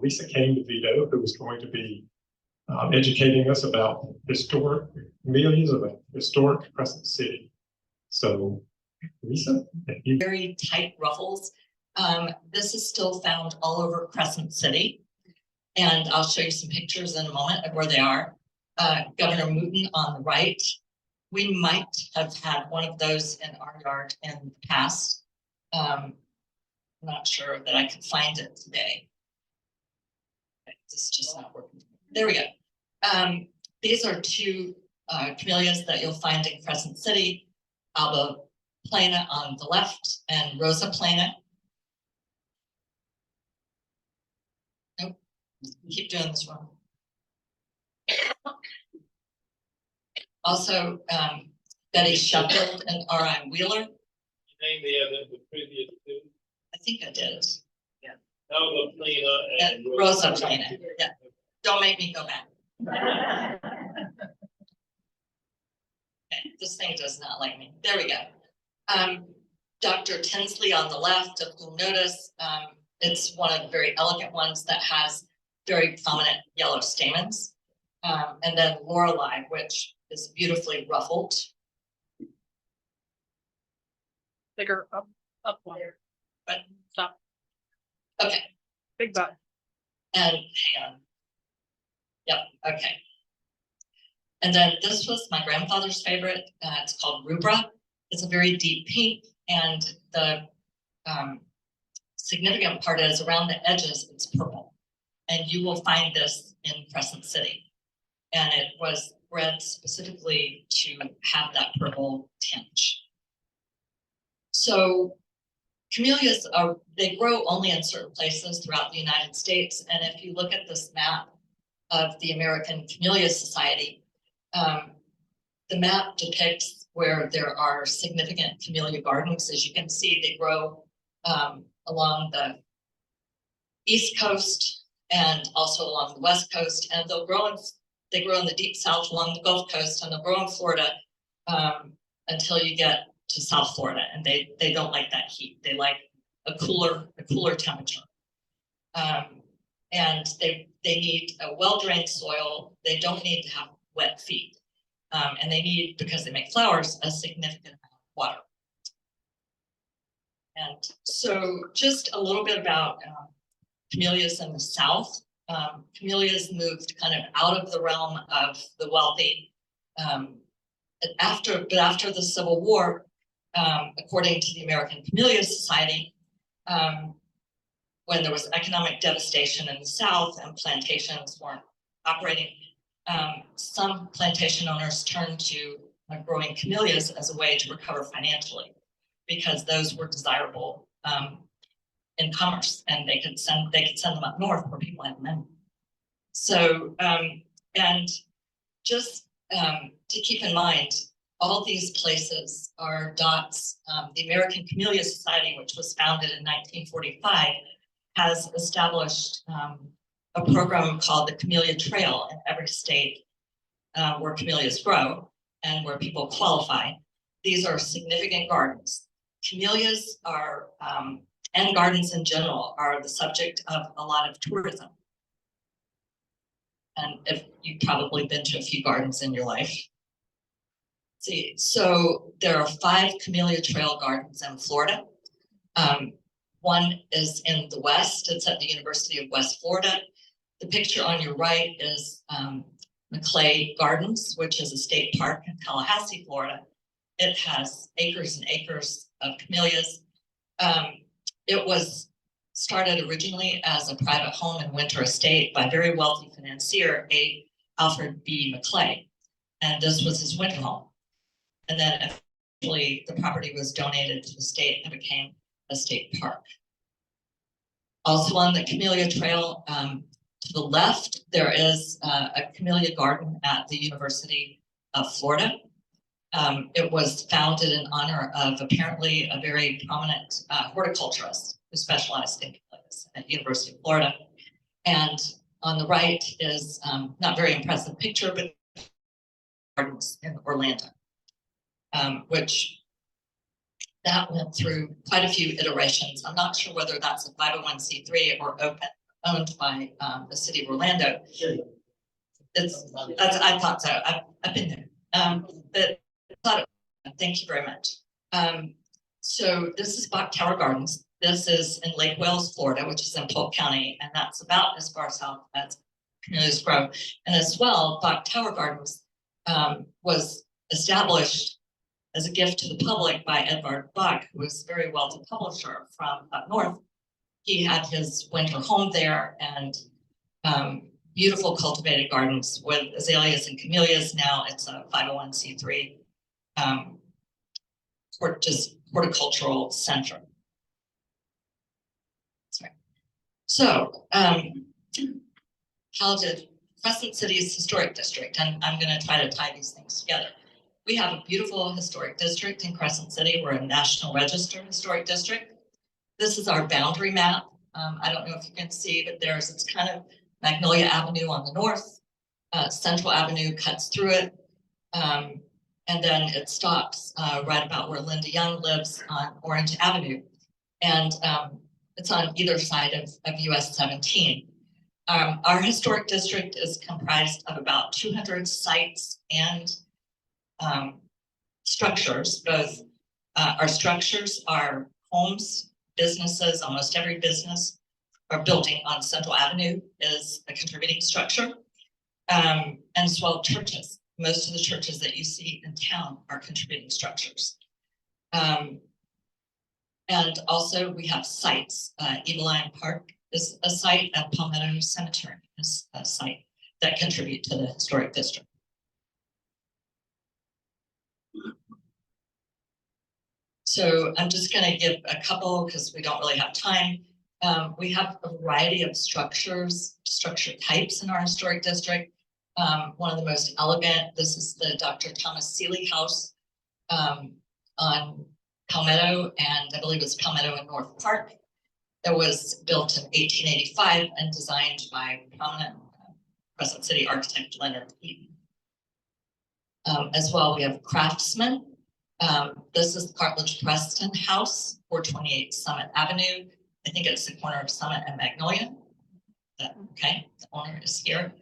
Lisa Kane DeVitto, who was going to be educating us about historic camellias of a historic Crescent City. So, Lisa, thank you. Very tight ruffles. This is still found all over Crescent City. And I'll show you some pictures in a moment of where they are. Governor Mooten on the right. We might have had one of those in our yard in the past. I'm not sure that I could find it today. It's just not working. There we go. These are two camellias that you'll find in Crescent City. Alba plana on the left and Rosa plana. Nope, keep doing this one. Also, Betty Sheffield and R.I. Wheeler. You named the previous two? I think I did. Yeah. Alba plana and Rosa plana. Yeah. Don't make me go back. Okay, this thing does not like me. There we go. Dr. Tinsley on the left, if you'll notice, it's one of the very elegant ones that has very prominent yellow stamens. And then Lorelei, which is beautifully ruffled. Bigger up one. But stop. Okay. Big butt. And hang on. Yep, okay. And then this was my grandfather's favorite. It's called Rubra. It's a very deep pink, and the significant part is around the edges, it's purple. And you will find this in Crescent City. And it was bred specifically to have that purple tinge. So camellias they grow only in certain places throughout the United States. And if you look at this map of the American Camellia Society, the map depicts where there are significant camellia gardens. As you can see, they grow along the East Coast and also along the West Coast, and they grow in the deep South along the Gulf Coast, and they'll grow in Florida until you get to South Florida, and they don't like that heat. They like a cooler temperature. And they need a well-drained soil. They don't need to have wet feet. And they need, because they make flowers, a significant amount of water. And so just a little bit about camellias in the South. Camellias moved kind of out of the realm of the wealthy. After the Civil War, according to the American Camellia Society, when there was economic devastation in the South and plantations weren't operating, some plantation owners turned to growing camellias as a way to recover financially, because those were desirable in commerce, and they could send them up north where people had money. So, and just to keep in mind, all these places are dots. The American Camellia Society, which was founded in 1945, has established a program called the Camellia Trail in every state where camellias grow and where people qualify. These are significant gardens. Camellias are, and gardens in general, are the subject of a lot of tourism. And if you've probably been to a few gardens in your life. See, so there are 5 Camellia Trail gardens in Florida. One is in the West. It's at the University of West Florida. The picture on your right is McClay Gardens, which is a state park in Tallahassee, Florida. It has acres and acres of camellias. It was started originally as a private home and winter estate by a very wealthy financier, Alfred B. McClay. And this was his winter home. And then eventually the property was donated to the state and became a state park. Also on the Camellia Trail, to the left, there is a camellia garden at the University of Florida. It was founded in honor of apparently a very prominent horticulturist who specialized in camellias at the University of Florida. And on the right is not very impressive picture, but gardens in Orlando, which that went through quite a few iterations. I'm not sure whether that's a 501c3 or open. owned by the city of Orlando. I thought so. I've been there. But thank you very much. So this is Bok Tower Gardens. This is in Lake Wales, Florida, which is in Polk County, and that's about as far south as Camellias Grove. And as well, Bok Tower Gardens was established as a gift to the public by Edvard Bok, who was a very wealthy publisher from up north. He had his winter home there, and beautiful cultivated gardens with azaleas and camellias. Now it's a 501c3 just horticultural center. Sorry. So how did Crescent City's historic district, and I'm going to try to tie these things together. We have a beautiful historic district in Crescent City. We're a National Register historic district. This is our boundary map. I don't know if you can see, but it's kind of Magnolia Avenue on the north, Central Avenue cuts through it, and then it stops right about where Linda Young lives on Orange Avenue. And it's on either side of US 17. Our historic district is comprised of about 200 sites and structures. Both our structures are homes, businesses. Almost every business or building on Central Avenue is a contributing structure, and as well churches. Most of the churches that you see in town are contributing structures. And also we have sites. Eagle Lion Park is a site, and Palmetto Cemetery is a site that contribute to the historic district. So I'm just going to give a couple because we don't really have time. We have a variety of structure types in our historic district. One of the most elegant, this is the Dr. Thomas Seeley House on Palmetto, and I believe it's Palmetto and North Park. It was built in 1885 and designed by prominent Crescent City architect Leonard Eaton. As well, we have Craftsman. This is the Cartledge Preston House, 428 Summit Avenue. I think it's the corner of Summit and Magnolia. Okay, the owner is here.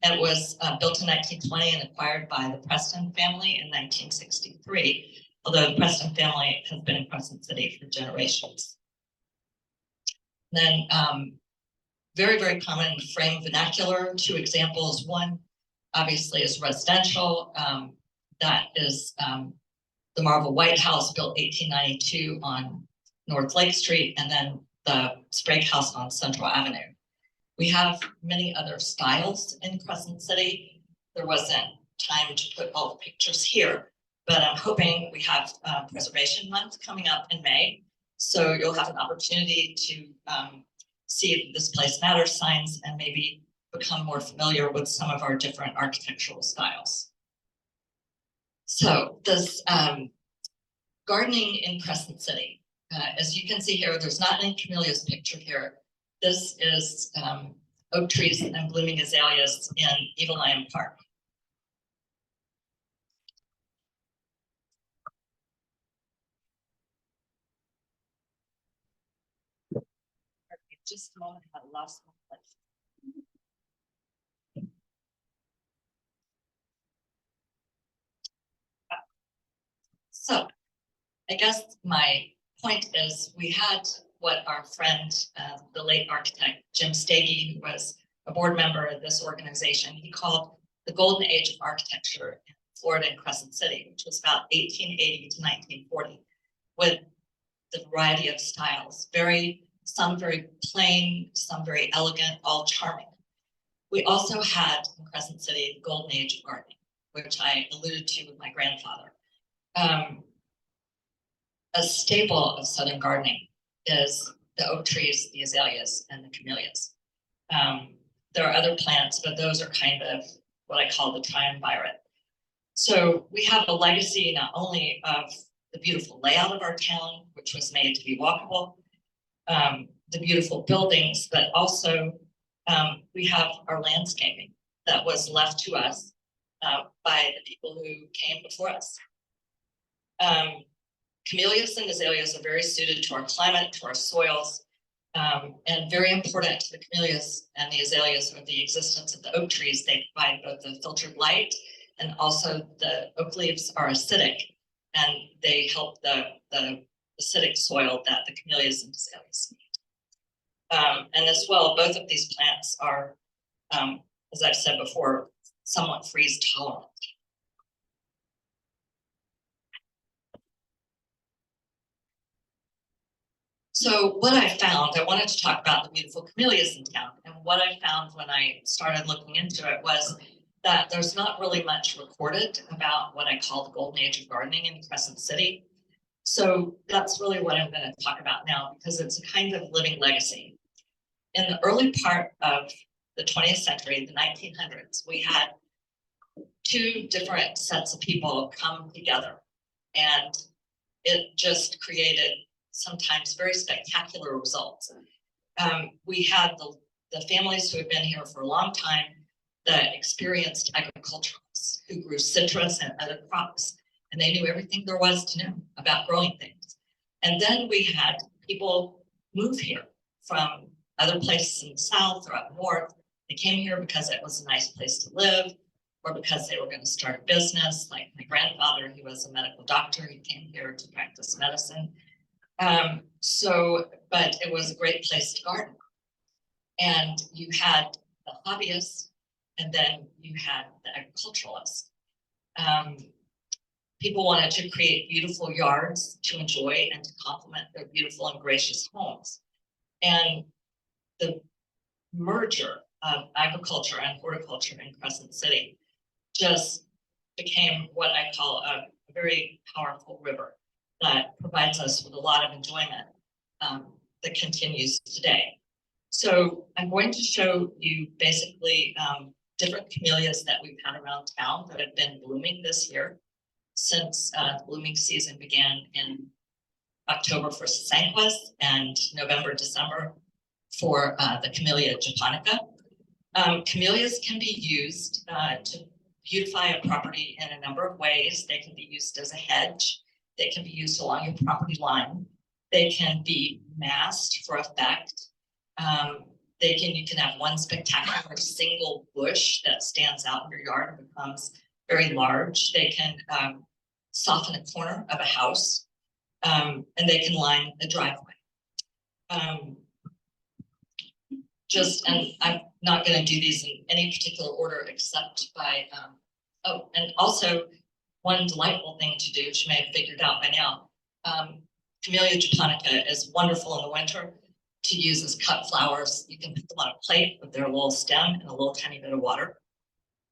It was built in 1920 and acquired by the Preston family in 1963, although the Preston family has been in Crescent City for generations. Then very, very common frame vernacular. Two examples. One obviously is residential. That is the Marble White House, built 1892 on North Lake Street, and then the Sprague House on Central Avenue. We have many other styles in Crescent City. There wasn't time to put all the pictures here, but I'm hoping we have Preservation Month coming up in May. So you'll have an opportunity to see This Place Matters signs and maybe become more familiar with some of our different architectural styles. So this gardening in Crescent City, as you can see here, there's not any camellias pictured here. This is oak trees and blooming azaleas in Eagle Lion Park. Just a moment, I lost my place. So I guess my point is we had what our friend, the late architect, Jim Stagey, who was a board member of this organization, he called the golden age of architecture in Florida and Crescent City, which was about 1880 to 1940, with the variety of styles, some very plain, some very elegant, all charming. We also had in Crescent City the golden age of gardening, which I alluded to with my grandfather. A staple of Southern gardening is the oak trees, the azaleas, and the camellias. There are other plants, but those are kind of what I call the triumvirate. So we have a legacy not only of the beautiful layout of our town, which was made to be walkable, the beautiful buildings, but also we have our landscaping that was left to us by the people who came before us. Camellias and azaleas are very suited to our climate, to our soils. And very important to the camellias and the azaleas are the existence of the oak trees. They provide both the filtered light and also the oak leaves are acidic and they help the acidic soil that the camellias and azaleas need. And as well, both of these plants are, as I've said before, somewhat freeze tolerant. So what I found, I wanted to talk about the beautiful camellias in town. And what I found when I started looking into it was that there's not really much recorded about what I call the golden age of gardening in Crescent City. So that's really what I'm going to talk about now, because it's a kind of living legacy. In the early part of the 20th century, the 1900s, we had two different sets of people come together, and it just created sometimes very spectacular results. We had the families who had been here for a long time, the experienced agriculturalists who grew citrus and other crops, and they knew everything there was to know about growing things. And then we had people move here from other places in the South or up north. They came here because it was a nice place to live, or because they were going to start a business. Like my grandfather, he was a medical doctor. He came here to practice medicine. But it was a great place to garden. And you had the hobbyists, and then you had the agriculturalists. People wanted to create beautiful yards to enjoy and to complement their beautiful and gracious homes. And the merger of agriculture and horticulture in Crescent City just became what I call a very powerful river that provides us with a lot of enjoyment that continues today. So I'm going to show you basically different camellias that we've had around town that have been blooming this year since the blooming season began in October for sasanquas and November, December for the Camellia japonica. Camellias can be used to beautify a property in a number of ways. They can be used as a hedge. They can be used along your property line. They can be massed for effect. You can have one spectacular single bush that stands out in your yard and becomes very large. They can soften a corner of a house, and they can line the driveway. And I'm not going to do these in any particular order except by, and also one delightful thing to do, which you may have figured out by now, Camellia japonica is wonderful in the winter to use as cut flowers. You can put them on a plate with their little stem and a little tiny bit of water.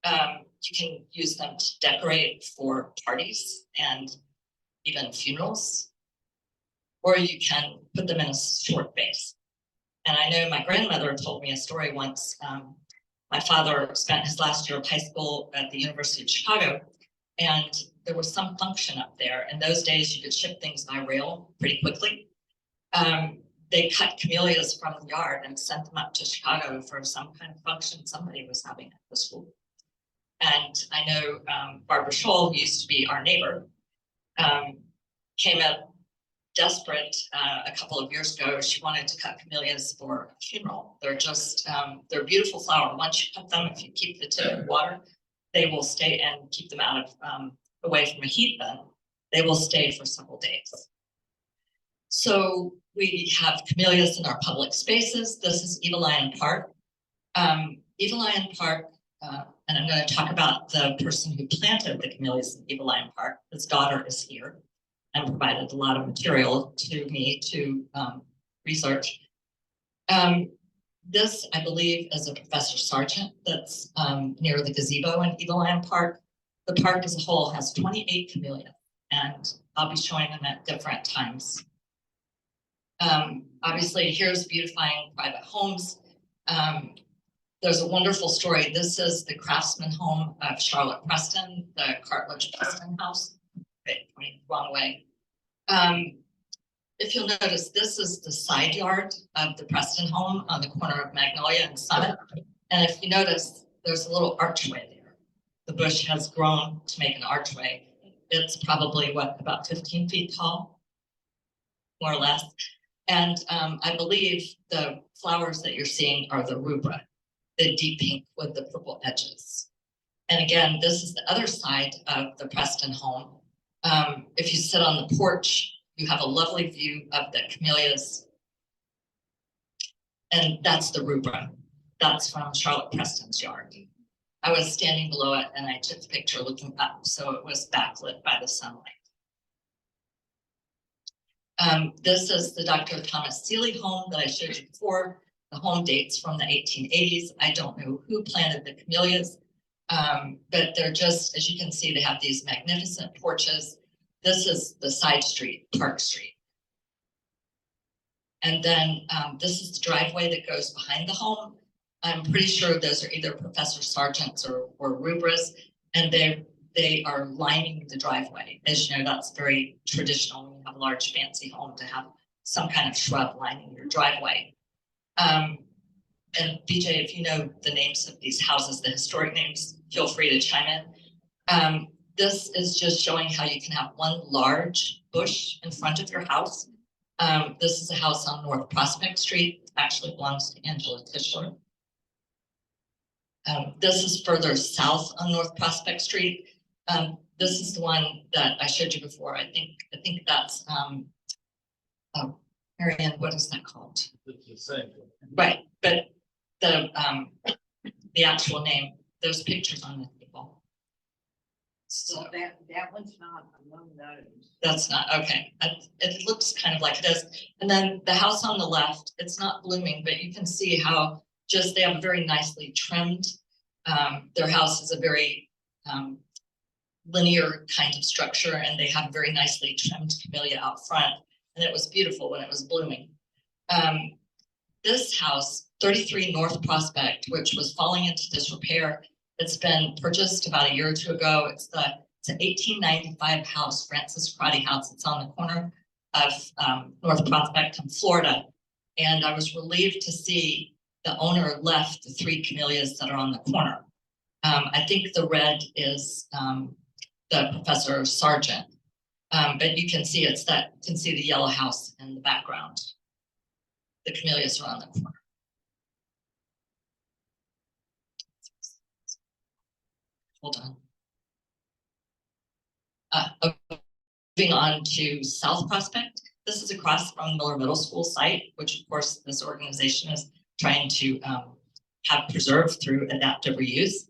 You can use them to decorate for parties and even funerals, or you can put them in a short vase. And I know my grandmother told me a story once. My father spent his last year of high school at the University of Chicago, and there was some function up there. In those days, you could ship things by rail pretty quickly. They cut camellias from the yard and sent them up to Chicago for some kind of function somebody was having at the school. And I know Barbara Scholl, who used to be our neighbor, came up desperate a couple of years ago. She wanted to cut camellias for a funeral. They're just, they're a beautiful flower. Once you cut them, if you keep the tip in water, they will stay, and keep them out of, away from a heat then, they will stay for several days. So we have camellias in our public spaces. This is Evelyn Park. Evelyn Park, and I'm going to talk about the person who planted the camellias in Evelyn Park. His daughter is here and provided a lot of material to me to research. This, I believe, is a Professor Sargent that's near the gazebo in Evelyn Park. The park as a whole has 28 camellias, and I'll be showing them at different times. Obviously, here's beautifying private homes. There's a wonderful story. This is the craftsman home of Charlotte Preston, the Cartledge Preston house. Okay, pointing the wrong way. If you'll notice, this is the side yard of the Preston home on the corner of Magnolia and Summit. And if you notice, there's a little archway there. The bush has grown to make an archway. It's probably, what, about 15 feet tall, more or less. And I believe the flowers that you're seeing are the rubra, the deep pink with the purple edges. And again, this is the other side of the Preston home. If you sit on the porch, you have a lovely view of the camellias. And that's the rubra. That's from Charlotte Preston's yard. I was standing below it and I took the picture looking up, so it was backlit by the sunlight. This is the Dr. Thomas Seeley home that I showed you before. The home dates from the 1880s. I don't know who planted the camellias, but they're just, as you can see, they have these magnificent porches. This is the side street, Park Street. And then this is the driveway that goes behind the home. I'm pretty sure those are either Professor Sargent's or rubras, and they are lining the driveway. As you know, that's very traditional when you have a large fancy home to have some kind of shrub lining your driveway. And BJ, if you know the names of these houses, the historic names, feel free to chime in. This is just showing how you can have one large bush in front of your house. This is a house on North Prospect Street, actually belongs to Angela Tischler. This is further south on North Prospect Street. This is the one that I showed you before. I think that's Marianne, what is that called? It's the same. Right, but the actual name, there's pictures on the table. So that one's not among those. that's not, okay. It looks kind of like it is. And then the house on the left, it's not blooming, but you can see how just they have a very nicely trimmed. Their house is a very linear kind of structure, and they have very nicely trimmed camellia out front. And it was beautiful when it was blooming. This house, 33 North Prospect, which was falling into disrepair, it's been purchased about a year or two ago. It's an 1895 house, Francis Crotty House. It's on the corner of North Prospect in Florida. And I was relieved to see the owner left the 3 camellias that are on the corner. I think the red is the Professor Sargent. But you can see you can see the yellow house in the background. The camellias are on the corner. Hold on. Moving on to South Prospect. This is across from Miller Middle School site, which of course this organization is trying to have preserved through adaptive reuse.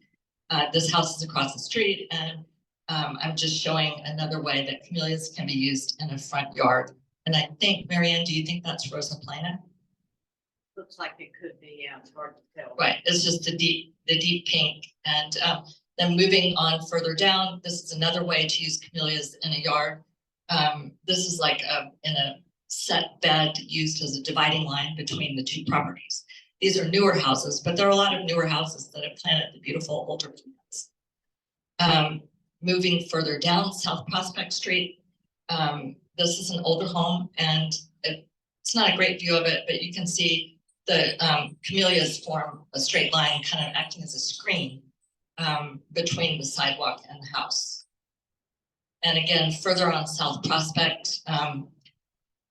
This house is across the street, and I'm just showing another way that camellias can be used in a front yard. And I think, Marianne, do you think that's Rosa Plana? Looks like it could be, yeah, it's hard to tell. Right, it's just the deep pink. And then moving on further down, this is another way to use camellias in a yard. This is like in a set bed used as a dividing line between the two properties. These are newer houses, but there are a lot of newer houses that have planted the beautiful older plants. Moving further down South Prospect Street, this is an older home, and it's not a great view of it, but you can see the camellias form a straight line, kind of acting as a screen between the sidewalk and the house. And again, further on South Prospect,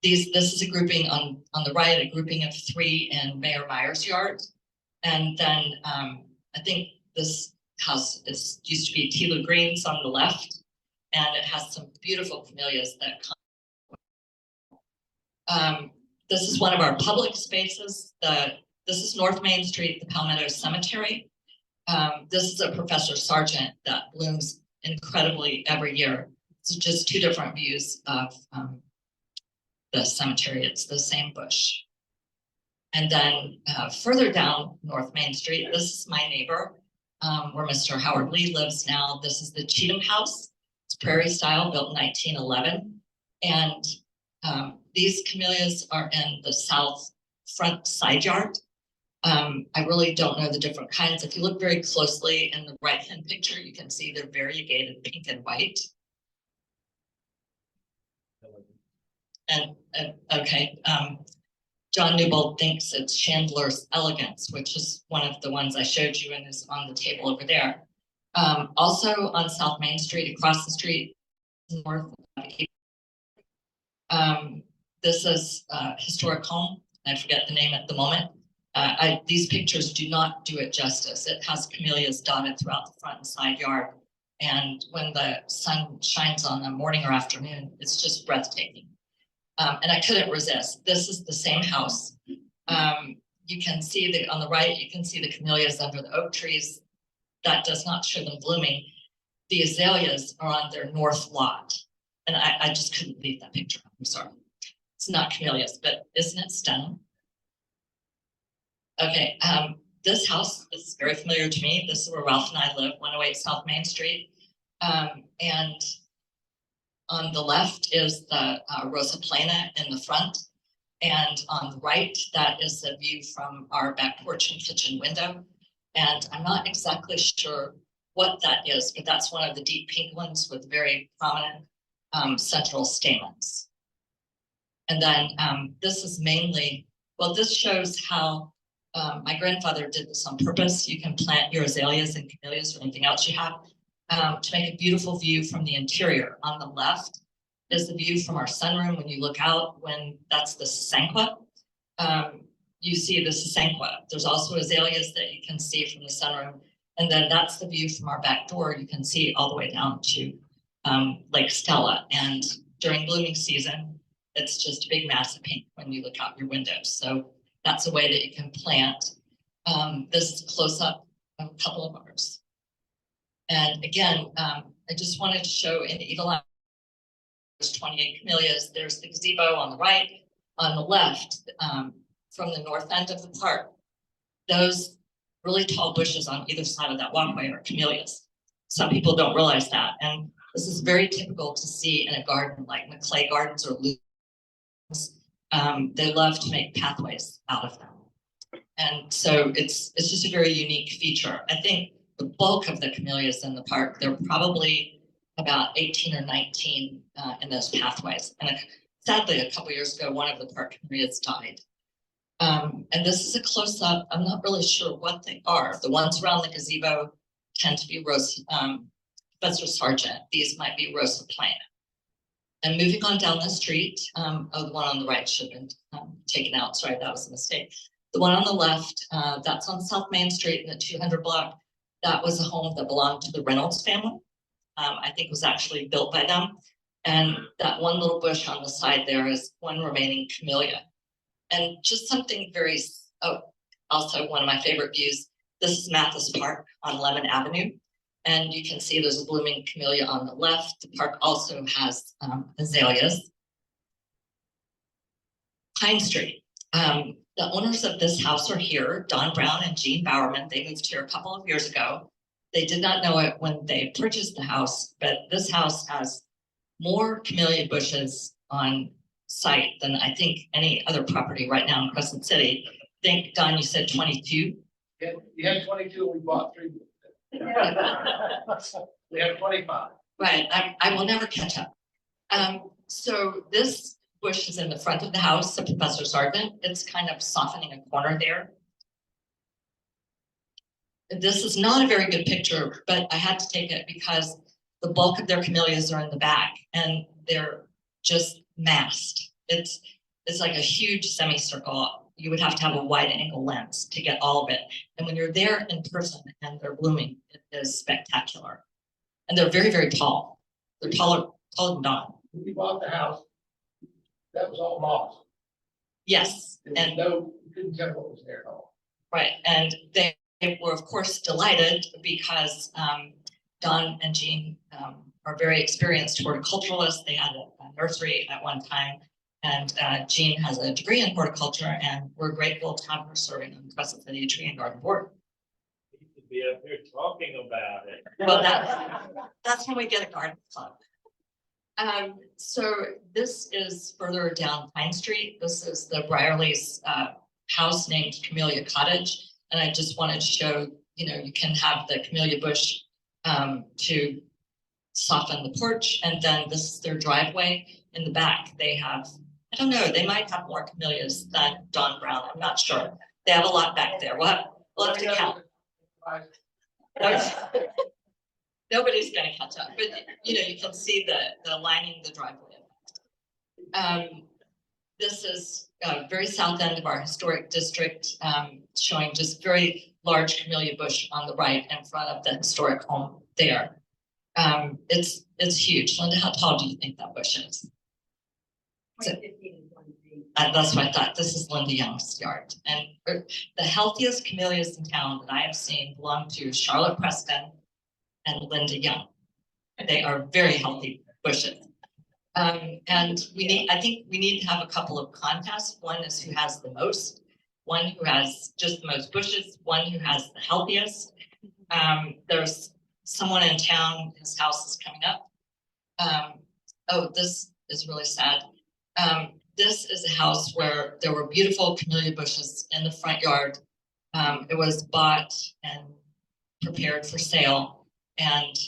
this is a grouping on the right, a grouping of 3 in Mayor Meyer's yard. And then I think this house used to be Tila Greens on the left, and it has some beautiful camellias that come. This is one of our public spaces. This is North Main Street, the Palmetto Cemetery. This is a Professor Sargent that blooms incredibly every year. It's just 2 different views of the cemetery. It's the same bush. And then further down North Main Street, this is my neighbor, where Mr. Howard Lee lives now. This is the Cheatham House. It's prairie style, built in 1911. And these camellias are in the south front side yard. I really don't know the different kinds. If you look very closely in the right-hand picture, you can see they're variegated pink and white. And okay, John Newbold thinks it's Chandler's Elegance, which is one of the ones I showed you and is on the table over there. Also on South Main Street, across the street, north of This is a historic home. I forget the name at the moment. These pictures do not do it justice. It has camellias dotted throughout the front and side yard. And when the sun shines on the morning or afternoon, it's just breathtaking. And I couldn't resist. This is the same house. You can see that on the right, you can see the camellias under the oak trees. That does not show them blooming. The azaleas are on their north lot. And I just couldn't leave that picture. I'm sorry. It's not camellias, but isn't it stunning? Okay, this house is very familiar to me. This is where Ralph and I live, 108 South Main Street. And on the left is the Rosa Plana in the front. And on the right, that is the view from our back porch and kitchen window. And I'm not exactly sure what that is, but that's one of the deep pink ones with very prominent central stamens. And then this is mainly, well, this shows how my grandfather did this on purpose. You can plant your azaleas and camellias or anything else you have to make a beautiful view from the interior. On the left is the view from our sunroom. When you look out, when that's the Sasanqua, you see the Sasanqua. There's also azaleas that you can see from the sunroom. And then that's the view from our back door. You can see all the way down to Lake Stella. And during blooming season, it's just a big mass of pink when you look out your windows. So that's a way that you can plant. This is a close-up of a couple of ours. And again, I just wanted to show in the Eagle Eye, there's 28 camellias. There's the gazebo on the right. On the left, from the north end of the park, those really tall bushes on either side of that walkway are camellias. Some people don't realize that. And this is very typical to see in a garden like McClay Gardens or Luke's. They love to make pathways out of them. And so it's just a very unique feature. I think the bulk of the camellias in the park, they're probably about 18 or 19 in those pathways. And sadly, a couple years ago, one of the park camellias died. And this is a close-up. I'm not really sure what they are. The ones around the gazebo tend to be Professor Sargent. These might be Rosa Plana. And moving on down the street, oh, the one on the right should have been taken out. Sorry, that was a mistake. The one on the left, that's on South Main Street in the 200 block. That was a home that belonged to the Reynolds family. I think it was actually built by them. And that one little bush on the side there is one remaining camellia. And just something very, also one of my favorite views, this is Mathis Park on Lemon Avenue. And you can see there's a blooming camellia on the left. The park also has azaleas. Pine Street. The owners of this house are here, Don Brown and Jean Bowerman. They moved here a couple of years ago. They did not know it when they purchased the house, but this house has more camellia bushes on site than I think any other property right now in Crescent City. I think, Don, you said 22? Yeah, we had 22, we bought 3. We have 25. Right, I will never catch up. So this bush is in the front of the house of Professor Sargent. It's kind of softening a corner there. This is not a very good picture, but I had to take it because the bulk of their camellias are in the back and they're just massed. It's like a huge semicircle. You would have to have a wide angle lens to get all of it. And when you're there in person and they're blooming, it is spectacular. And they're very, very tall. They're taller than Don. When we bought the house, that was all moss. Yes. And no, you couldn't tell what was there at all. Right. And they were, of course, delighted because Don and Jean are very experienced horticulturalists. They had a nursery at one time. And Jean has a degree in horticulture, and we're grateful to have her serving on the Crescent City Tree and Garden Board. You could be up here talking about it. Well, that's when we get a garden club. So this is further down Pine Street. This is the Brierley's house named Camellia Cottage. And I just wanted to show, you can have the camellia bush to soften the porch. And then this is their driveway. In the back, they have, I don't know, they might have more camellias than Don Brown. I'm not sure. They have a lot back there. We'll have to count. Nobody's going to catch up, but you can see the lining the driveway. this is very south end of our historic district, showing just very large camellia bush on the right in front of the historic home there. It's huge. Linda, how tall do you think that bush is? That's what I thought. This is Linda Young's yard. And the healthiest camellias in town that I have seen belong to Charlotte Preston and Linda Young. They are very healthy bushes. And I think we need to have a couple of contests. One is who has the most, one who has just the most bushes, one who has the healthiest. There's someone in town, his house is coming up. Oh, this is really sad. This is a house where there were beautiful camellia bushes in the front yard. It was bought and prepared for sale, and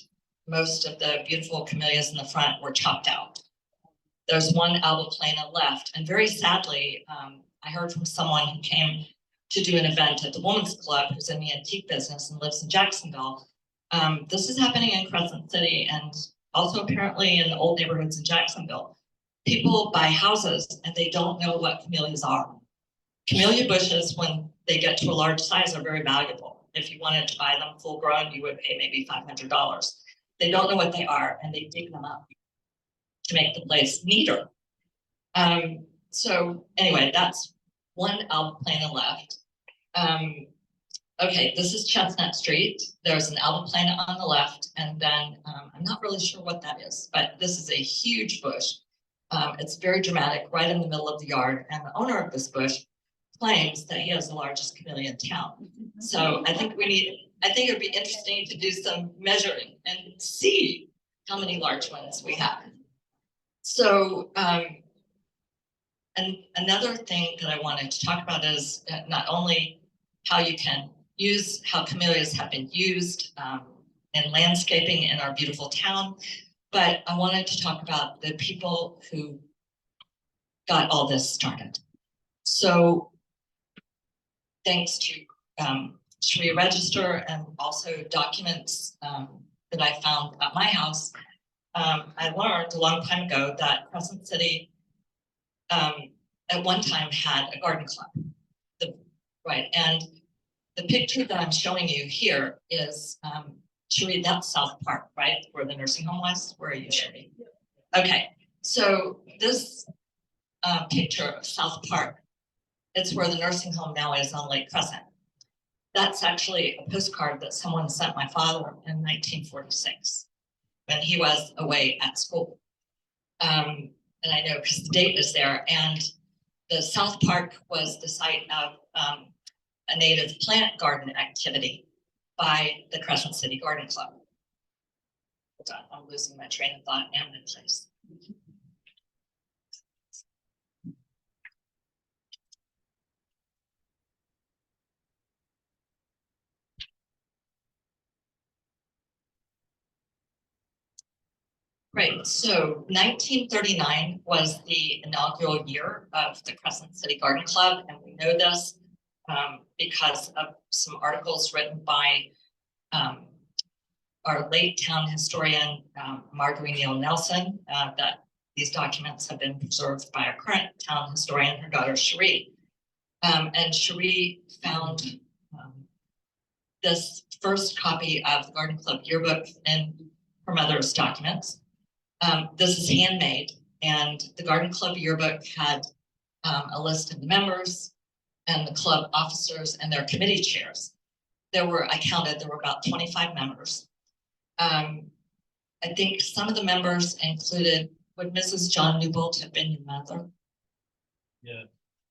most of the beautiful camellias in the front were chopped out. There's one albiplana left, and very sadly, I heard from someone who came to do an event at the Women's Club, who's in the antique business and lives in Jacksonville. This is happening in Crescent City and also apparently in the old neighborhoods in Jacksonville. People buy houses and they don't know what camellias are. Camellia bushes, when they get to a large size, are very valuable. If you wanted to buy them full grown, you would pay maybe $500. They don't know what they are, and they dig them up to make the place neater. So anyway, that's one albiplana left. Okay, this is Chestnut Street. There's an albiplana on the left, and then I'm not really sure what that is, but this is a huge bush. It's very dramatic, right in the middle of the yard, and the owner of this bush claims that he has the largest camellia in town. So I think it would be interesting to do some measuring and see how many large ones we have. So, and another thing that I wanted to talk about is not only how you can use, how camellias have been used in landscaping in our beautiful town, but I wanted to talk about the people who got all this started. So thanks to Sharia Register and also documents that I found at my house, I learned a long time ago that Crescent City at one time had a garden club. Right, and the picture that I'm showing you here is, Cherie, that's South Park, right? Where the nursing home was? Where are you, Cherie? Okay, so this picture of South Park, it's where the nursing home now is on Lake Crescent. That's actually a postcard that someone sent my father in 1946 when he was away at school. And I know because the date is there. And the South Park was the site of a native plant garden activity by the Crescent City Garden Club. Hold on, I'm losing my train of thought and my place. Right, so 1939 was the inaugural year of the Crescent City Garden Club, and we know this because of some articles written by our late town historian, Marjorie Neal Nelson, that these documents have been preserved by our current town historian, her daughter Cherie. And Cherie found this first copy of the Garden Club yearbook in her mother's documents. This is handmade, and the Garden Club yearbook had a list of the members and the club officers and their committee chairs. I counted, there were about 25 members. I think some of the members included, would Mrs. John Newbold have been your mother? Yeah.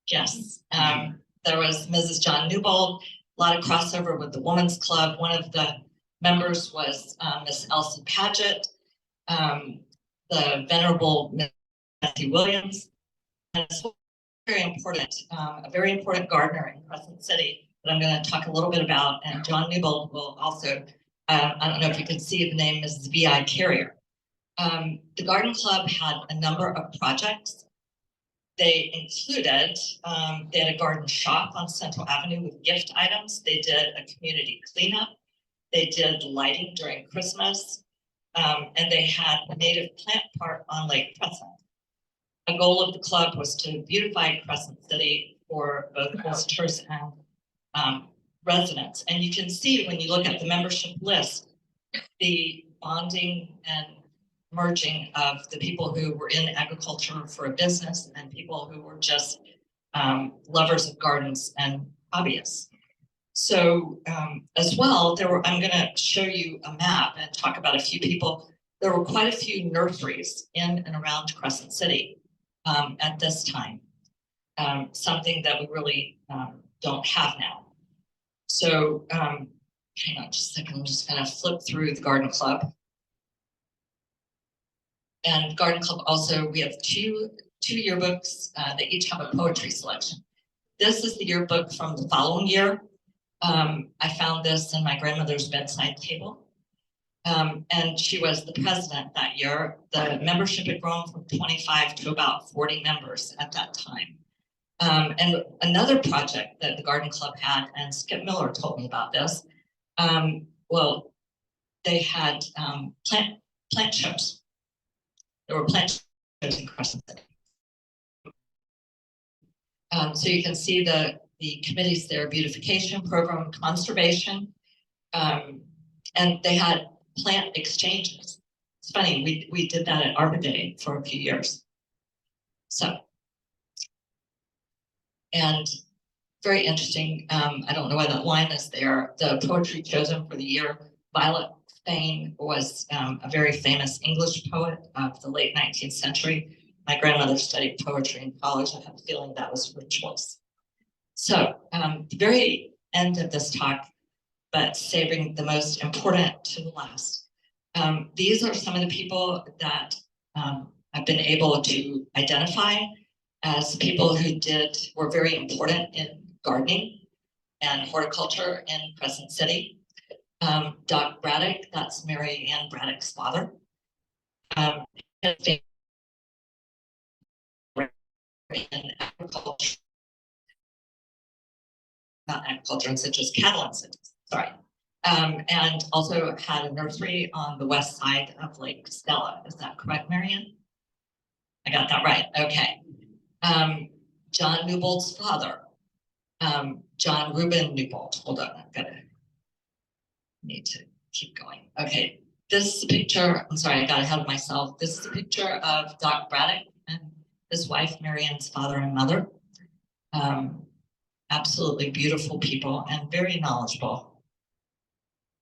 Yes. There was Mrs. John Newbold, a lot of crossover with the Women's Club. One of the members was Miss Elsie Paget, the Venerable Miss Nancy Williams, and it's very important, a very important gardener in Crescent City that I'm going to talk a little bit about, and John Newbold will also, I don't know if you can see the name Mrs. V.I. Carrier. The Garden Club had a number of projects. They included, they had a garden shop on Central Avenue with gift items. They did a community cleanup. They did lighting during Christmas. And they had a native plant park on Lake Crescent. a goal of the club was to beautify Crescent City for both visitors and residents. And you can see when you look at the membership list, the bonding and merging of the people who were in agriculture for a business and people who were just lovers of gardens and hobbyists. So as well, I'm going to show you a map and talk about a few people. There were quite a few nurseries in and around Crescent City at this time, something that we really don't have now. So hang on just a second, I'm just going to flip through the Garden Club. And Garden Club also, we have two yearbooks that each have a poetry selection. This is the yearbook from the following year. I found this in my grandmother's bedside table. And she was the president that year. The membership had grown from 25 to about 40 members at that time. And another project that the Garden Club had, and Skip Miller told me about this, well, they had plant shows. There were plant shows in Crescent City. So you can see the committees there: beautification program, conservation, and they had plant exchanges. It's funny, we did that at Arbor Day for a few years. So, and very interesting. I don't know why that line is there. The poetry chosen for the year, Violet Fane was a very famous English poet of the late 19th century. My grandmother studied poetry in college. I have a feeling that was her choice. So the very end of this talk, but saving the most important to the last. These are some of the people that I've been able to identify as people who were very important in gardening and horticulture in Crescent City. Doc Braddock, that's Mary Ann Braddock's father. In agriculture, not agriculture and citrus, cattle and citrus, sorry. And also had a nursery on the west side of Lake Stella. Is that correct, Marianne? I got that right, okay. John Newbold's father, John Reuben Newbold. Hold on, need to keep going. Okay, this is a picture, I'm sorry, I got ahead of myself. This is a picture of Doc Braddock and his wife, Marianne's father and mother. Absolutely beautiful people and very knowledgeable.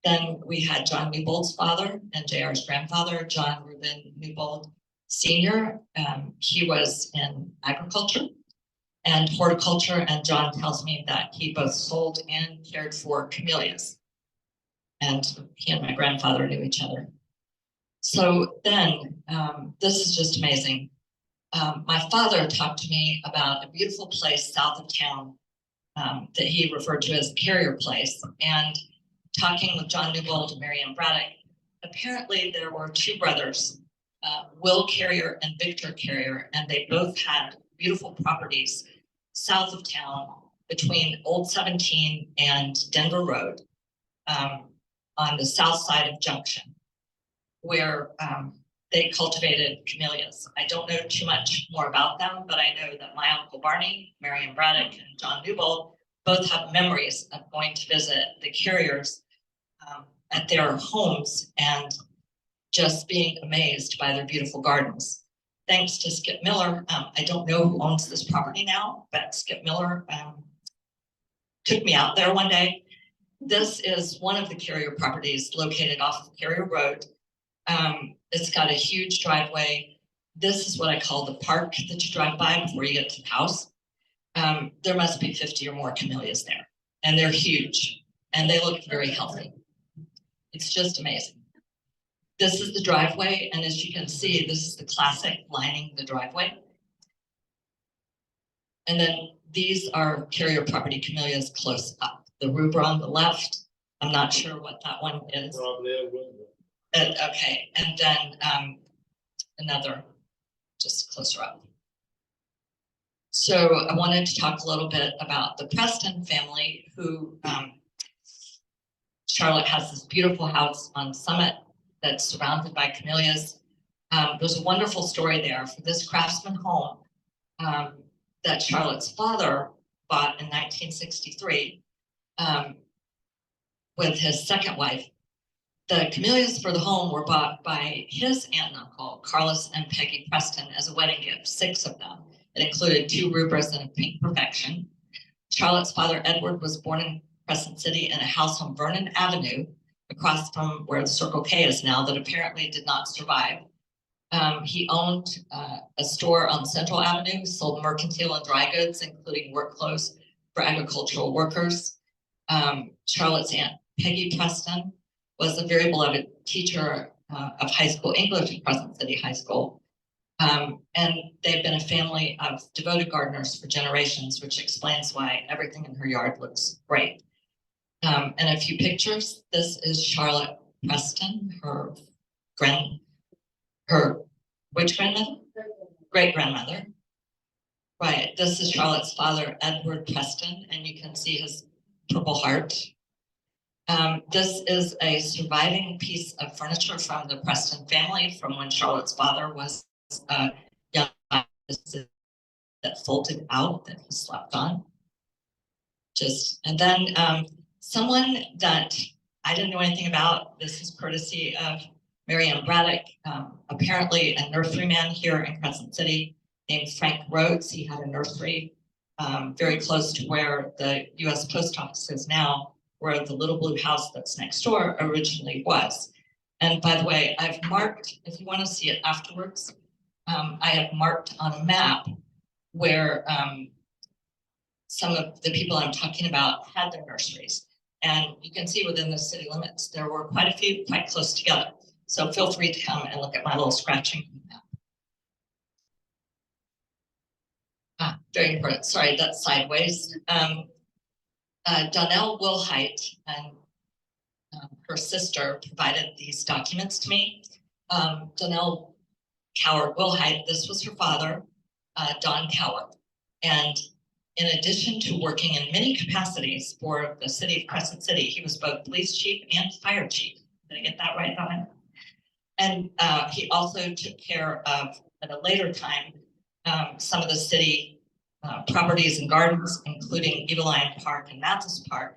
Then we had John Newbold's father and JR's grandfather, John Reuben Newbold Sr. He was in agriculture and horticulture, and John tells me that he both sold and cared for camellias. And he and my grandfather knew each other. So then, this is just amazing. My father talked to me about a beautiful place south of town that he referred to as Carrier Place. And talking with John Newbold and Mary Ann Braddock, apparently there were two brothers, Will Carrier and Victor Carrier, and they both had beautiful properties south of town between Old 17 and Denver Road on the south side of Junction, where they cultivated camellias. I don't know too much more about them, but I know that my Uncle Barney, Mary Ann Braddock, and John Newbold both have memories of going to visit the Carriers at their homes and just being amazed by their beautiful gardens. Thanks to Skip Miller, I don't know who owns this property now, but Skip Miller took me out there one day. This is one of the Carrier properties located off of Carrier Road. It's got a huge driveway. This is what I call the park that you drive by before you get to the house. There must be 50 or more camellias there, and they're huge, and they look very healthy. It's just amazing. This is the driveway, and as you can see, this is the classic lining the driveway. And then these are Carrier property camellias close up. The rubra on the left, I'm not sure what that one is. Okay, and then another just closer up. So I wanted to talk a little bit about the Preston family, who Charlotte has this beautiful house on Summit that's surrounded by camellias. There's a wonderful story there for this craftsman home that Charlotte's father bought in 1963 with his second wife. The camellias for the home were bought by his aunt and uncle, Carlos and Peggy Preston, as a wedding gift, 6 of them. It included 2 rubras and a pink perfection. Charlotte's father, Edward, was born in Crescent City in a house on Vernon Avenue, across from where the Circle K is now, that apparently did not survive. He owned a store on Central Avenue, sold mercantile and dry goods, including work clothes for agricultural workers. Charlotte's aunt, Peggy Preston, was a very beloved teacher of high school English at Crescent City High School. And they've been a family of devoted gardeners for generations, which explains why everything in her yard looks great. And a few pictures. This is Charlotte Preston, which grandmother? Great-grandmother. Right, this is Charlotte's father, Edward Preston, and you can see his Purple Heart. This is a surviving piece of furniture from the Preston family from when Charlotte's father was young, that folded out that he slept on. And then someone that I didn't know anything about, this is courtesy of Marianne Braddock, apparently a nurseryman here in Crescent City named Frank Rhodes. He had a nursery very close to where the U.S. Post Office is now, where the little blue house that's next door originally was. And by the way, I've marked, if you want to see it afterwards, I have marked on a map where some of the people I'm talking about had their nurseries. And you can see within the city limits, there were quite a few quite close together. So feel free to come and look at my little scratching map. Very important. Sorry, that's sideways. Donnell Wilhite and her sister provided these documents to me. Donnell Coward Wilhite, this was her father, Don Coward. And in addition to working in many capacities for the city of Crescent City, he was both police chief and fire chief. Did I get that right, Don? And he also took care of, at a later time, some of the city properties and gardens, including Eveline Park and Mathis Park.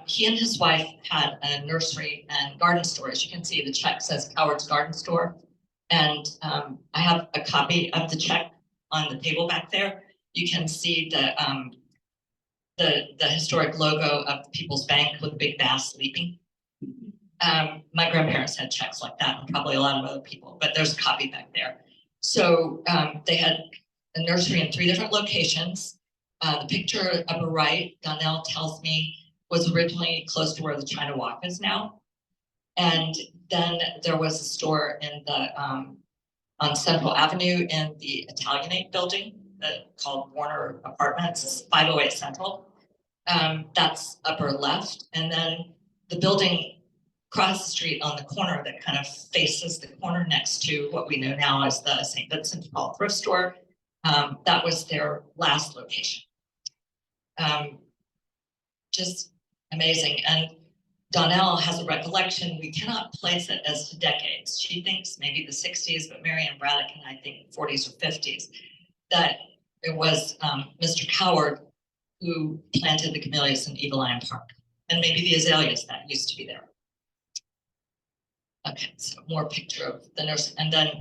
He and his wife had a nursery and garden store. As you can see, the check says Coward's Garden Store. And I have a copy of the check on the table back there. You can see the historic logo of the People's Bank with Big Bass leaping. My grandparents had checks like that, and probably a lot of other people, but there's a copy back there. So they had a nursery in 3 different locations. The picture upper right, Donnell tells me, was originally close to where the China Walk is now. And then there was a store in the on Central Avenue in the Italianate building called Warner Apartments, 508 Central. That's upper left. And then the building across the street on the corner that kind of faces the corner next to what we know now as the St. Vincent de Paul thrift store. That was their last location. Just amazing. And Donnell has a recollection. We cannot place it as to decades. She thinks maybe the 60s, but Marianne Braddock and I think 40s or 50s, that it was Mr. Coward who planted the camellias in Eveline Park, and maybe the azaleas that used to be there. Okay, so more picture of the nurse. And then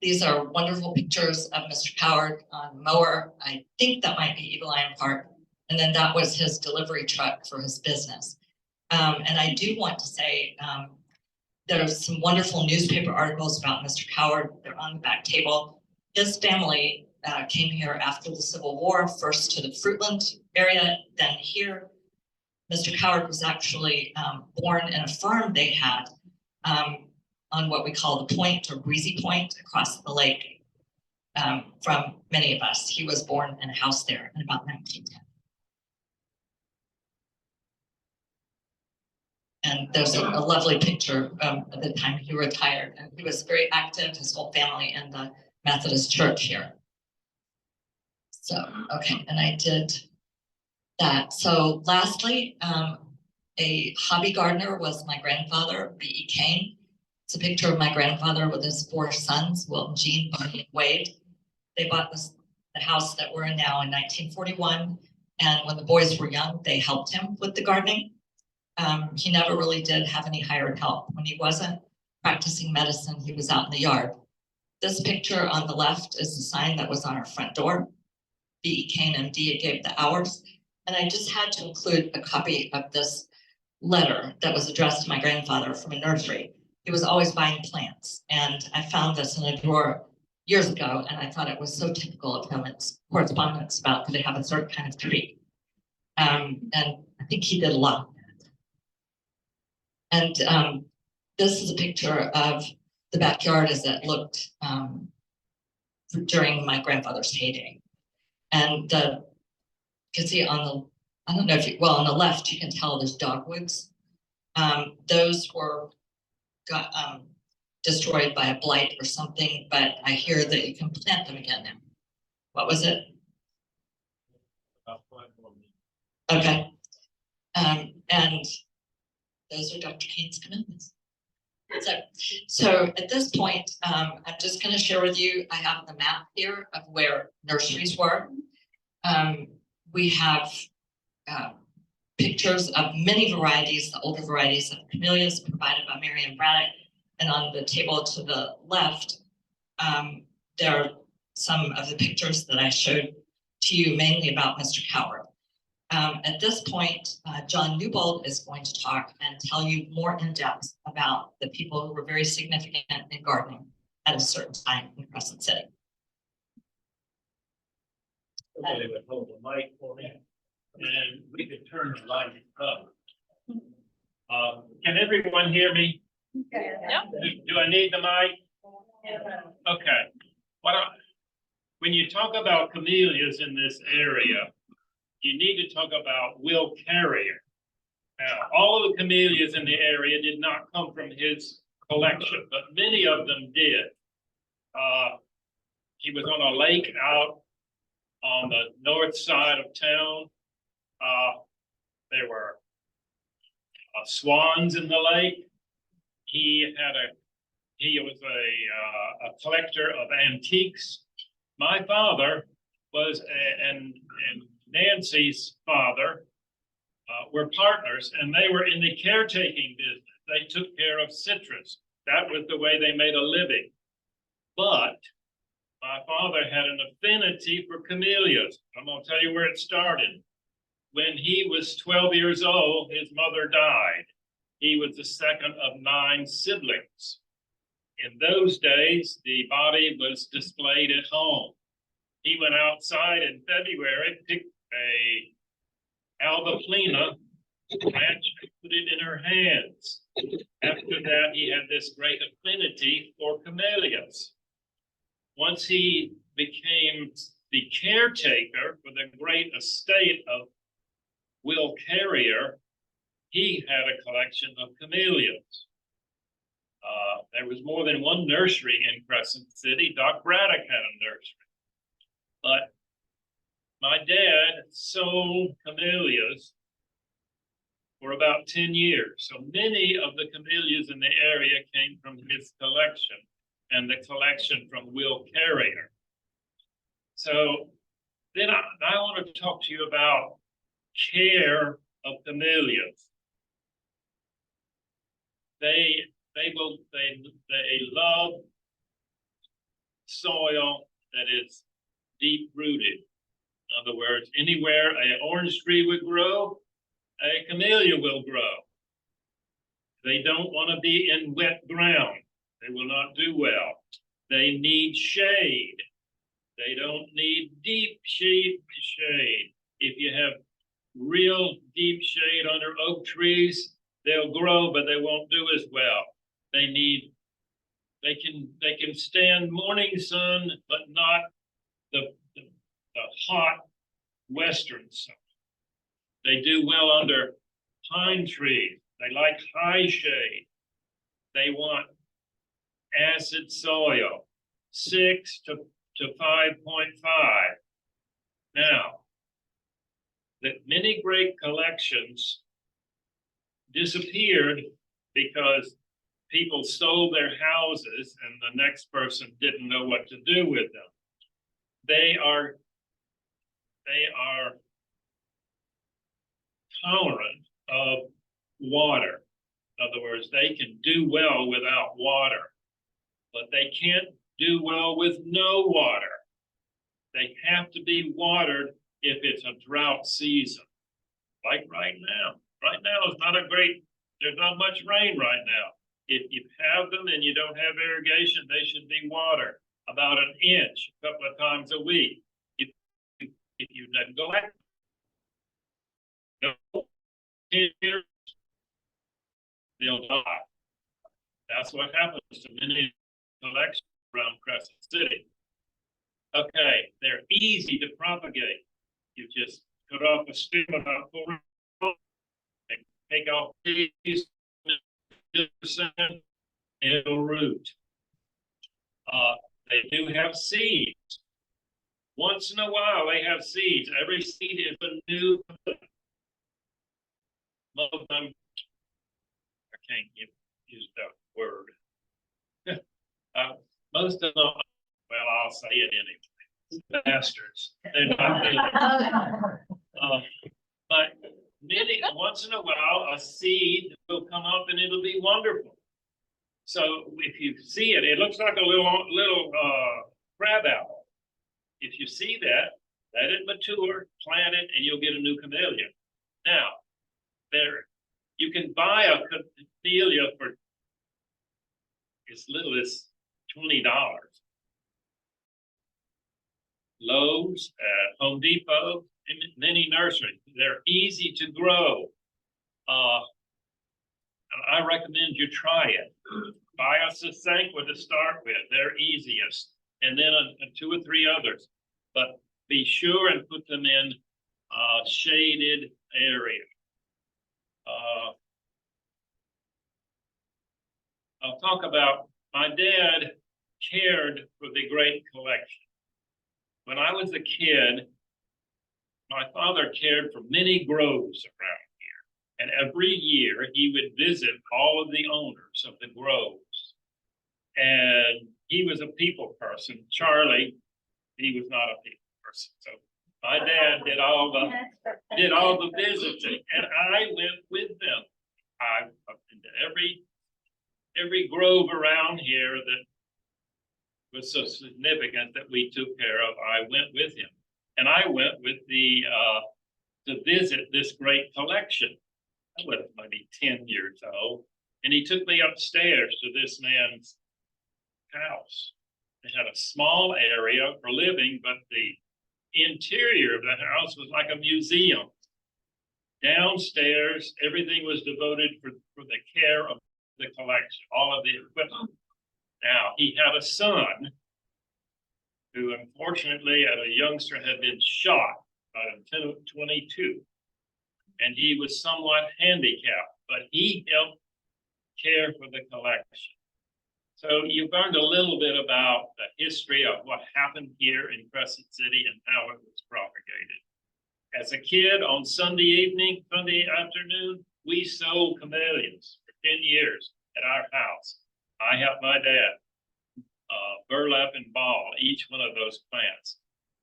these are wonderful pictures of Mr. Coward on mower. I think that might be Eveline Park. And then that was his delivery truck for his business. And I do want to say there's some wonderful newspaper articles about Mr. Coward. They're on the back table. His family came here after the Civil War, first to the Fruitland area, then here. Mr. Coward was actually born in a farm they had on what we call the Point or Breezy Point across the lake from many of us. He was born in a house there in about 1910. And there's a lovely picture of the time he retired. And he was very active, his whole family, in the Methodist Church here. So, okay, and I did that. So lastly, a hobby gardener was my grandfather, B.E. Kane. It's a picture of my grandfather with his 4 sons, Wilton, Jean, Barney, and Wade. They bought the house that we're in now in 1941. And when the boys were young, they helped him with the gardening. He never really did have any hired help. When he wasn't practicing medicine, he was out in the yard. This picture on the left is the sign that was on our front door. B.E. Kane, MD, it gave the hours. And I just had to include a copy of this letter that was addressed to my grandfather from a nursery. He was always buying plants. And I found this in a drawer years ago, and I thought it was so typical of him. It's correspondence about could they have a certain kind of tree. And I think he did a lot. And this is a picture of the backyard as it looked during my grandfather's heyday. And you can see on the, I don't know if you, well, on the left, you can tell there's dogwoods. Those were destroyed by a blight or something, but I hear that you can plant them again now. What was it? Okay. And those are Dr. Kane's Camellias. So at this point, I'm just going to share with you, I have the map here of where nurseries were. We have pictures of many varieties, the older varieties of camellias provided by Marion Braddock. And on the table to the left, there are some of the pictures that I showed to you, mainly about Mr. Coward. At this point, John Newbold is going to talk and tell you more in depth about the people who were very significant in gardening at a certain time in Crescent City. Somebody would hold the mic for me, and we could turn the light up. Can everyone hear me? Yeah. Do I need the mic? Okay. When you talk about camellias in this area, you need to talk about Will Carrier. Now, all of the camellias in the area did not come from his collection, but many of them did. He was on a lake out on the north side of town. There were swans in the lake. He was a collector of antiques. My father was, and Nancy's father were partners, and they were in the caretaking business. They took care of citrus. That was the way they made a living. But my father had an affinity for camellias. I'm going to tell you where it started. When he was 12 years old, his mother died. He was the second of 9 siblings. In those days, the body was displayed at home. He went outside in February, picked a albaplena branch and put it in her hands. After that, he had this great affinity for camellias. Once he became the caretaker for the great estate of Will Carrier, he had a collection of camellias. There was more than one nursery in Crescent City. Doc Braddock had a nursery. But my dad sold camellias for about 10 years. So many of the camellias in the area came from his collection and the collection from Will Carrier. So then I want to talk to you about care of camellias. They love soil that is deep rooted. In other words, anywhere an orange tree would grow, a camellia will grow. They don't want to be in wet ground. They will not do well. They need shade. They don't need deep shade. If you have real deep shade under oak trees, they'll grow, but they won't do as well. They can stand morning sun, but not the hot western sun. They do well under pine trees. They like high shade. They want acid soil, 6 to 5.5. Now, the many great collections disappeared because people sold their houses and the next person didn't know what to do with them. They are tolerant of water. In other words, they can do well without water, but they can't do well with no water. They have to be watered if it's a drought season, like right now. Right now is not a great, there's not much rain right now. If you have them and you don't have irrigation, they should be watered about an inch a couple of times a week. If you let go back, no, they'll die. That's what happens to many collections around Crescent City. Okay, they're easy to propagate. You just cut off a stem about 4 and take off these, and it'll root. They do have seeds. Once in a while, they have seeds. Every seed is a new. Most of them, I can't use that word. Most of them, well, I'll say it anyway. Bastards. They're not good. But many, once in a while, a seed will come up and it'll be wonderful. So if you see it, it looks like a little crab apple. If you see that, let it mature, plant it, and you'll get a new camellia. Now, you can buy a camellia for as little as $20. Lowe's, Home Depot, and many nurseries. They're easy to grow. I recommend you try it. Buy a Sasanqua to start with. They're easiest. And then 2 or 3 others. But be sure and put them in a shaded area. I'll talk about my dad cared for the great collection. When I was a kid, my father cared for many groves around here. And every year he would visit all of the owners of the groves. And he was a people person. Charlie, he was not a people person. So my dad did all the visiting, and I went with them. I've been to every grove around here that was so significant that we took care of. I went with him, and I went with to visit this great collection. I was maybe 10 years old, and he took me upstairs to this man's house. They had a small area for living, but the interior of the house was like a museum. Downstairs, everything was devoted for the care of the collection, all of the equipment. Now, he had a son who, unfortunately, as a youngster, had been shot by 22, and he was somewhat handicapped, but he helped care for the collection. So you learned a little bit about the history of what happened here in Crescent City and how it was propagated. As a kid, on Sunday afternoon, we sold camellias for 10 years at our house. I helped my dad burlap and ball each one of those plants.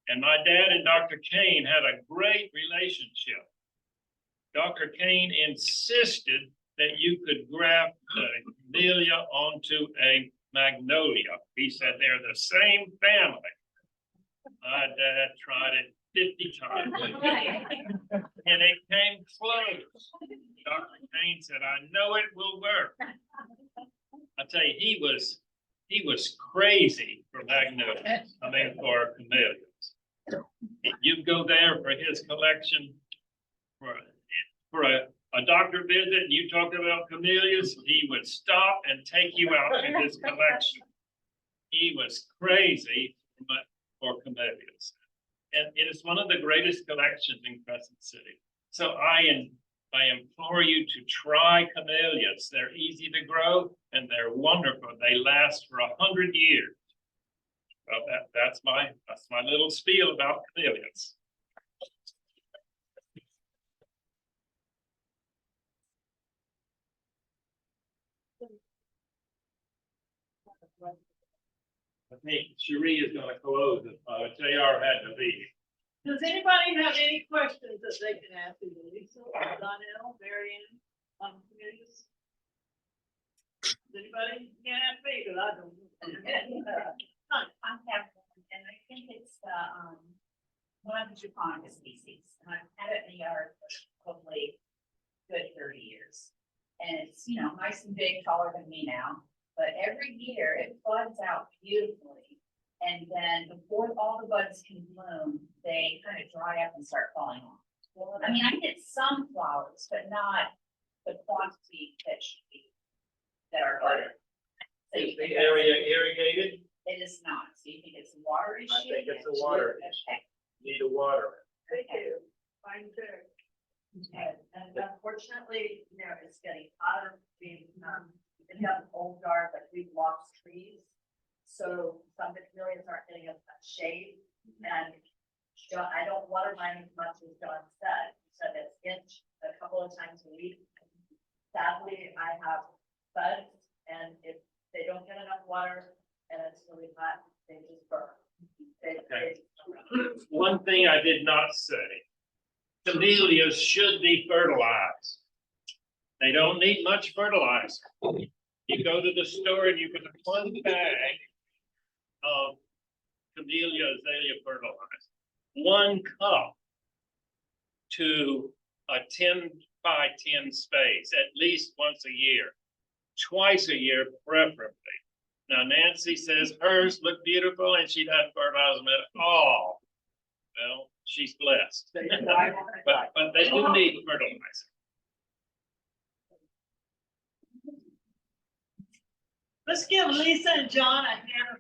And my dad and Dr. Kane had a great relationship. Dr. Kane insisted that you could graft the camellia onto a magnolia. He said they're the same family. My dad tried it 50 times. And it came close. Dr. Kane said, I know it will work. I tell you, he was crazy for magnolias. I mean, for camellias. You go there for his collection for a doctor visit, and you talk about camellias, he would stop and take you out to his collection. He was crazy for camellias. And it is one of the greatest collections in Crescent City. So I implore you to try camellias. They're easy to grow and they're wonderful. They last for 100 years. Well, that's my little spiel about camellias. I think Cherie is gonna close it. JR had to leave. Does anybody have any questions that they can ask either Lisa, Donnell, Marianne, Camellias? Does anybody can ask me, because I don't. I have one, and I think it's one of the Japonica species, and I've had it in the yard for probably good 30 years. And it's, nice and big, taller than me now, but every year it buds out beautifully. And then before all the buds can bloom, they kind of dry up and start falling off. I mean, I get some flowers, but not the quantity that should be, that are budding. So Is the area irrigated? it is not. So you think it's a water issue? I think it's a water issue. Okay. Need a water. Thank you. Fine, too. Okay. And unfortunately, it's getting hotter. We have an old yard, but we've lost trees. So some of the camellias aren't getting as much shade. And I don't water mine as much as John said. He said it's inch a couple of times a week. Sadly, I have buds, and if they don't get enough water and it's really hot, they just burn. One thing I did not say, camellias should be fertilized. They don't need much fertilizer. You go to the store and you get one bag of camellia azalea fertilizer, 1 cup to a 10 by 10 space, at least once a year, twice a year preferably. Now Nancy says hers look beautiful and she doesn't fertilize them at all. Well, she's blessed. But they do need fertilizer. Let's give Lisa and John a hand.